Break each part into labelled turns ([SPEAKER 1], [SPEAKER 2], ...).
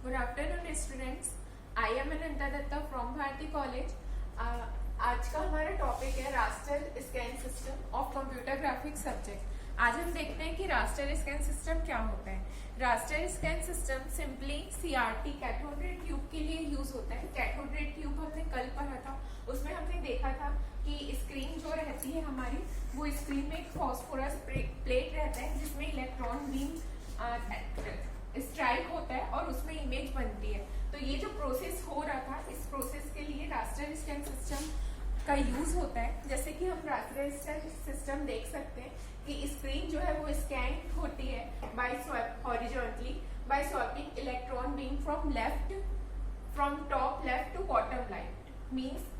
[SPEAKER 1] Good afternoon students. I am Ananta Datta from Bharati College. आज का हमारा topic है raster scan system of computer graphics subject. आज हम देखते हैं कि रास्टर स्कैन सिस्टम क्या होता है। Raster scan system simply CRT cathode ray tube के लिए यूज होता है। कैथोड रे ट्यूब हमने कल पढ़ा था, उसमें हमने देखा था कि स्क्रीन जो रहती है हमारी, वो स्क्रीन में एक फॉस्फोरस प्लेट रहता है जिसमें इलेक्ट्रॉन बीम स्ट्राइक होता है और उसमें इमेज बनती है। तो ये जो प्रोसेस हो रहा था, इस प्रोसेस के लिए रास्टर स्कैन सिस्टम का यूज होता है। जैसे कि हम रास्टर स्कैन सिस्टम देख सकते हैं कि स्क्रीन जो है वो स्कैन होती है by horizontally by swapping electron beam from top left to bottom right. Means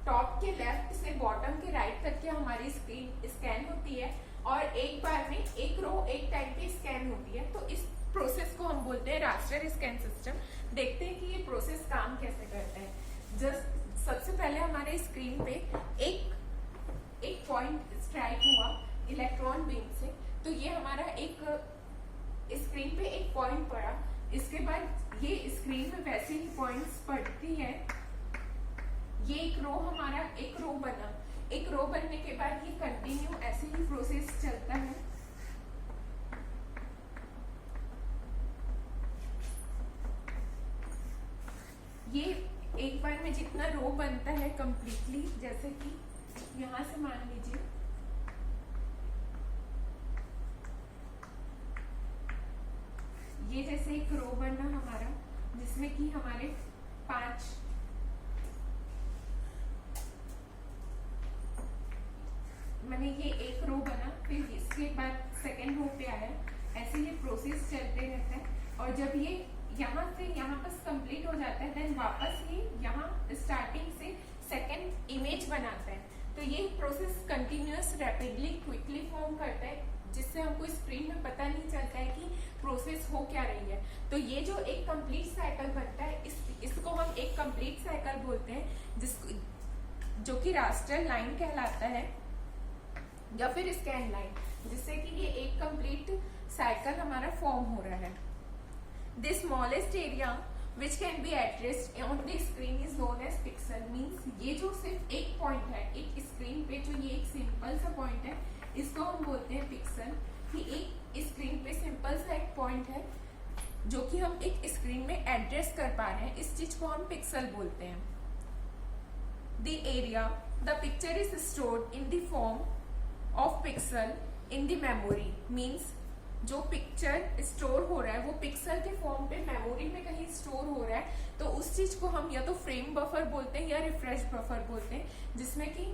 [SPEAKER 1] top के लेफ्ट से बॉटम के राइट तक की हमारी स्क्रीन स्कैन होती है और एक बार में एक रो एक टाइम पे स्कैन होती है। तो इस प्रोसेस को हम बोलते हैं रास्टर स्कैन सिस्टम। देखते हैं कि ये प्रोसेस काम कैसे करता है। जस्ट सबसे पहले हमारे स्क्रीन पे एक पॉइंट स्ट्राइक हुआ इलेक्ट्रॉन बीम से, तो ये हमारा एक स्क्रीन पे एक पॉइंट पड़ा। इसके बाद ये स्क्रीन में वैसे ही पॉइंट्स पड़ती है। ये एक रो बना। एक रो बनने के बाद ये कंटिन्यू ऐसे ही प्रोसेस चलता है। ये एक बार में जितना रो बनता है कंप्लीटली, जैसे कि यहां से मान लीजिए ये जैसे एक रो बना हमारा, जिसमें कि हमारे 5 मैंने ये एक रो बना, फिर इसके बाद सेकेंड रो पे आया। ऐसे ये प्रोसेस चलते रहता है और जब ये यहाँ से यहाँ पर कंप्लीट हो जाता है, देन वापस ये यहाँ स्टार्टिंग से सेकेंड इमेज बनाता है। तो ये process continuous rapidly quickly form करता है, जिससे हमको स्क्रीन में पता नहीं चलता है कि प्रोसेस हो क्या रही है। तो ये जो एक कंप्लीट साइकिल बनता है, इसको हम एक कंप्लीट साइकिल बोलते हैं, जिसको जो कि रास्टर लाइन कहलाता है या फिर स्कैन लाइन, जिससे कि ये एक कंप्लीट साइकिल हमारा फॉर्म हो रहा है। The smallest area which can be addressed on the screen is known as pixel. Means ये जो सिर्फ एक पॉइंट है एक स्क्रीन पे, जो ये एक सिंपल सा पॉइंट है, इसको हम बोलते हैं पिक्सल। कि एक स्क्रीन पे सिंपल सा एक पॉइंट है जो कि हम एक स्क्रीन में एड्रेस कर पा रहे हैं, इस चीज को हम पिक्सल बोलते हैं। The area the picture is stored in the form of pixel in the memory. Means जो पिक्चर स्टोर हो रहा है वो पिक्सल के फॉर्म पे मेमोरी में कहीं स्टोर हो रहा है, तो उस चीज को हम या तो फ्रेम बफर बोलते हैं या रिफ्रेश बफर बोलते हैं, जिसमें कि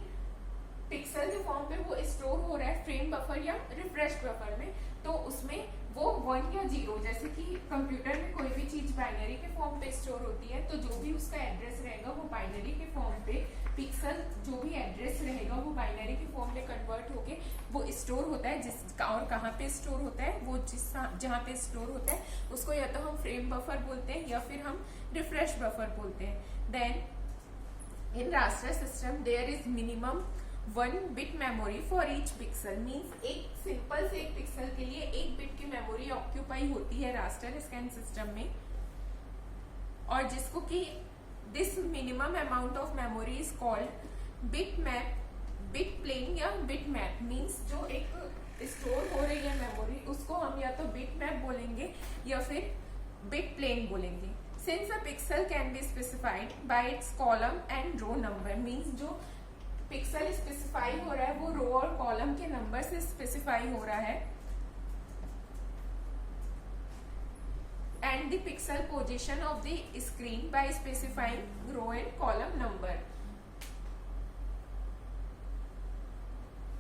[SPEAKER 1] पिक्सल के फॉर्म पे वो स्टोर हो रहा है फ्रेम बफर या रिफ्रेश बफर में। तो उसमें वो 1 या 0, जैसे कि कंप्यूटर में कोई भी चीज बाइनरी के फॉर्म पे स्टोर होती है, तो जो भी उसका एड्रेस रहेगा वो बाइनरी के फॉर्म पे, पिक्सल जो भी एड्रेस रहेगा वो बाइनरी के फॉर्म में कन्वर्ट होके वो स्टोर होता है। जिस और कहाँ पे स्टोर होता है, वो जहाँ पे स्टोर होता है उसको या तो हम फ्रेम बफर बोलते हैं या फिर हम रिफ्रेश बफर बोलते हैं। Then in raster system there is minimum 1 bit memory for each pixel. Means एक सिंपल से एक पिक्सल के लिए 1 बिट की मेमोरी ऑक्यूपाई होती है रास्टर स्कैन सिस्टम में, और जिसको कि this minimum amount of memory is called bit map, bit plane या बिट मैप। मीन्स जो एक स्टोर हो रही है मेमोरी, उसको हम या तो बिट मैप बोलेंगे या फिर बिट प्लेन बोलेंगे। Since a pixel can be specified by its column and row number. Means जो पिक्सल स्पेसिफाई हो रहा है वो रो और कॉलम के नंबर से स्पेसिफाई हो रहा है, and the pixel position of the screen by specifying row and column number.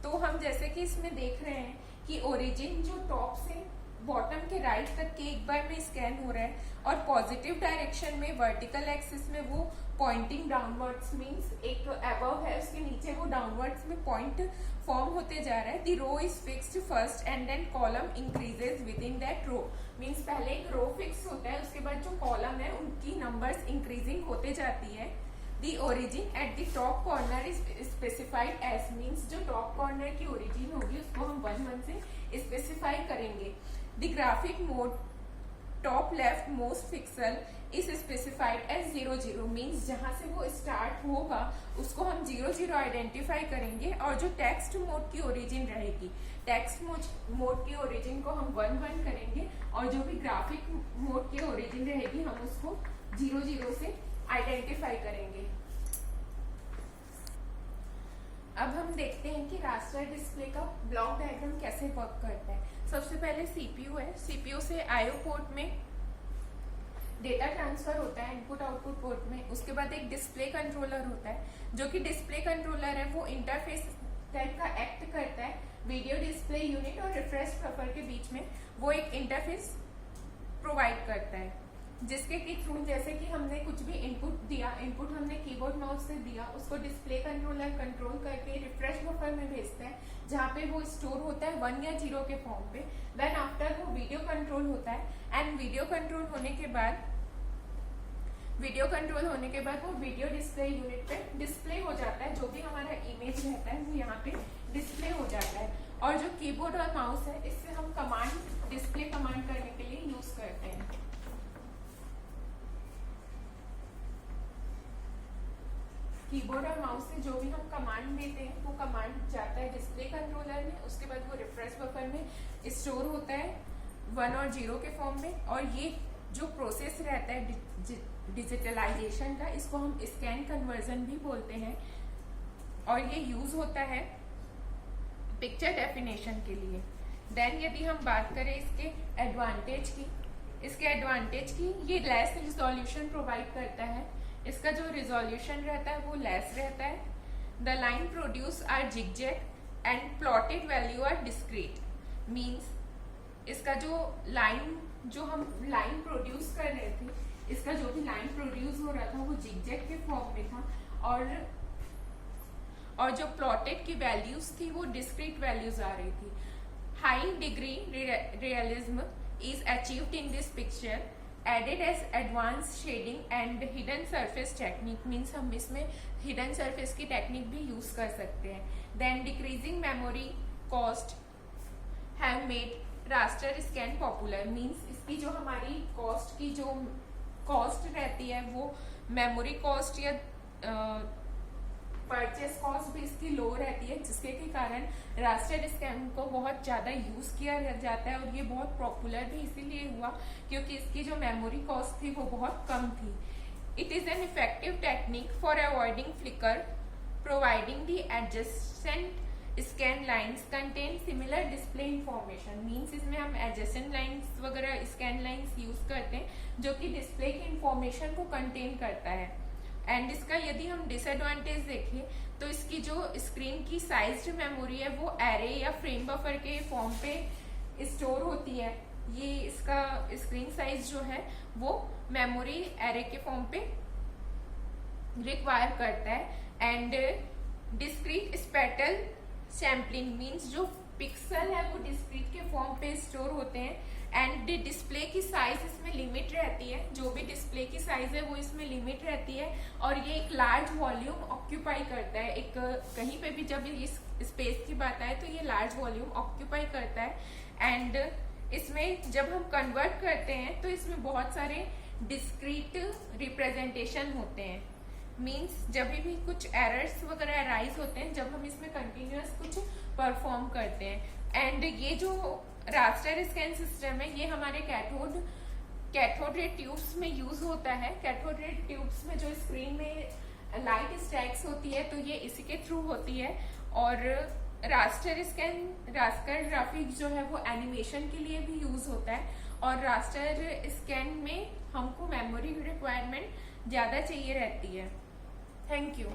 [SPEAKER 1] तो हम जैसे कि इसमें देख रहे हैं कि ओरिजिन जो टॉप से बॉटम के राइट तक के एक बार में स्कैन हो रहा है, और पॉजिटिव डायरेक्शन में वर्टिकल एक्सिस में वो पॉइंटिंग डाउनवर्ड्स, मींस एक अबव है उसके नीचे वो डाउनवर्ड्स में पॉइंट फॉर्म होते जा रहा है। The row is fixed first and then column increases within that row. Means पहले एक रो फिक्स होता है, उसके बाद जो कॉलम है उनकी नंबर्स इंक्रीजिंग होते जाती है। The origin at the top corner is specified as, means जो top corner की origin होगी उसको हम 1 1 से स्पेसिफाई करेंगे। The graphic mode top left most pixel is specified as 00 means जहां से वो स्टार्ट होगा उसको हम 00 आइडेंटिफाई करेंगे, और जो टेक्स्ट मोड की ओरिजिन रहेगी टेक्स्ट मोड की ओरिजिन को हम 11 करेंगे, और जो भी ग्राफिक मोड की ओरिजिन रहेगी हम उसको 00 से आइडेंटिफाई करेंगे। अब हम देखते हैं कि रास्टर डिस्प्ले का ब्लॉक डायग्राम कैसे वर्क करता है। सबसे पहले सीपीयू है, सीपीयू से आईओ पोर्ट में डेटा ट्रांसफर होता है इनपुट आउटपुट पोर्ट में। उसके बाद एक डिस्प्ले कंट्रोलर होता है, जो कि डिस्प्ले कंट्रोलर है वो इंटरफेस टाइप का एक्ट करता है वीडियो डिस्प्ले यूनिट और रिफ्रेश बफर के बीच में। वो एक इंटरफेस प्रोवाइड करता है जिसके के थ्रू जैसे कि हमने कुछ भी इनपुट दिया, इनपुट हमने कीबोर्ड माउस से दिया, उसको डिस्प्ले कंट्रोलर कंट्रोल करके रिफ्रेश बफर में भेजता है जहाँ पे वो स्टोर होता है 1 या 0 के फॉर्म पे। देन आफ्टर वो वीडियो कंट्रोल होता है, एंड वीडियो कंट्रोल होने के बाद वो वीडियो डिस्प्ले यूनिट पे डिस्प्ले हो जाता है। जो भी हमारा इमेज रहता है वो यहाँ पे डिस्प्ले हो जाता है। और जो कीबोर्ड और माउस है इससे हम कमांड डिस्प्ले कमांड करने के लिए यूज करते हैं। कीबोर्ड और माउस से जो भी हम कमांड देते हैं वो कमांड जाता है डिस्प्ले कंट्रोलर में, उसके बाद वो रिफ्रेश बफर में स्टोर होता है 1 और 0 के फॉर्म में। और ये जो प्रोसेस रहता है डिजिटलाइजेशन का, इसको हम स्कैन कन्वर्जन भी बोलते हैं, और ये यूज होता है पिक्चर डेफिनेशन के लिए। देन यदि हम बात करें इसके एडवांटेज की, ये लेस रिजोल्यूशन प्रोवाइड करता है। इसका जो रिजोल्यूशन रहता है वो लेस रहता है। The line produce are zigzag and plotted value are discrete means इसका जो हम लाइन प्रोड्यूस कर रहे थे, इसका जो भी लाइन प्रोड्यूस हो रहा था वो जिगजैग के फॉर्म में था, और जो प्लॉटेड की वैल्यूज थी वो डिस्क्रीट वैल्यूज आ रही थी। High degree realism is achieved in this picture added as advance shading and hidden surface technique means हम इसमें हिडन सरफेस की टेक्निक भी यूज कर सकते हैं। Then decreasing memory cost have made raster scan popular means इसकी जो हमारी कॉस्ट रहती है वो मेमोरी कॉस्ट या परचेस कॉस्ट भी इसकी लो रहती है, जिसके के कारण रास्टर स्कैन को बहुत ज़्यादा यूज किया जाता है। और ये बहुत पॉपुलर भी इसीलिए हुआ क्योंकि इसकी जो मेमोरी कॉस्ट थी वो बहुत कम थी। It is an effective technique for avoiding flicker providing the adjacent scan lines contain similar display information means इसमें हम एडजेसेंट लाइन्स वगैरह स्कैन लाइन्स यूज करते हैं जो कि डिस्प्ले की इंफॉर्मेशन को कंटेन करता है। एंड इसका यदि हम डिसएडवांटेज देखें तो इसकी जो स्क्रीन की साइज्ड मेमोरी है वो एरे या फ्रेम बफर के फॉर्म पे स्टोर होती है। ये इसका स्क्रीन साइज जो है वो मेमोरी एरे के फॉर्म पे रिक्वायर करता है। एंड डिस्क्रीट स्पेटल सैम्पलिंग मीन्स जो पिक्सल है वो डिस्क्रीट के फॉर्म पे स्टोर होते हैं। एंड डिस्प्ले की साइज इसमें लिमिट रहती है, जो भी डिस्प्ले की साइज है वो इसमें लिमिट रहती है, और ये एक लार्ज वॉल्यूम ऑक्यूपाई करता है। एक कहीं पे भी जब इस स्पेस की बात आए तो ये लार्ज वॉल्यूम ऑक्यूपाई करता है। एंड इसमें जब हम कन्वर्ट करते हैं तो इसमें बहुत सारे डिस्क्रीट रिप्रेजेंटेशन होते हैं मीन्स जब भी कुछ एरर्स वगैरह अराइज होते हैं जब हम इसमें कंटिन्यूअस कुछ परफॉर्म करते हैं। एंड ये जो रास्टर स्कैन सिस्टम है ये हमारे कैथोड रे ट्यूब्स में यूज होता है। कैथोड रे ट्यूब्स में जो स्क्रीन में लाइट स्टैक्स होती है तो ये इसी के थ्रू होती है। और रास्टर ग्राफिक्स जो है वो एनिमेशन के लिए भी यूज होता है, और रास्टर स्कैन में हमको मेमोरी रिक्वायरमेंट ज्यादा चाहिए रहती है। Thank you.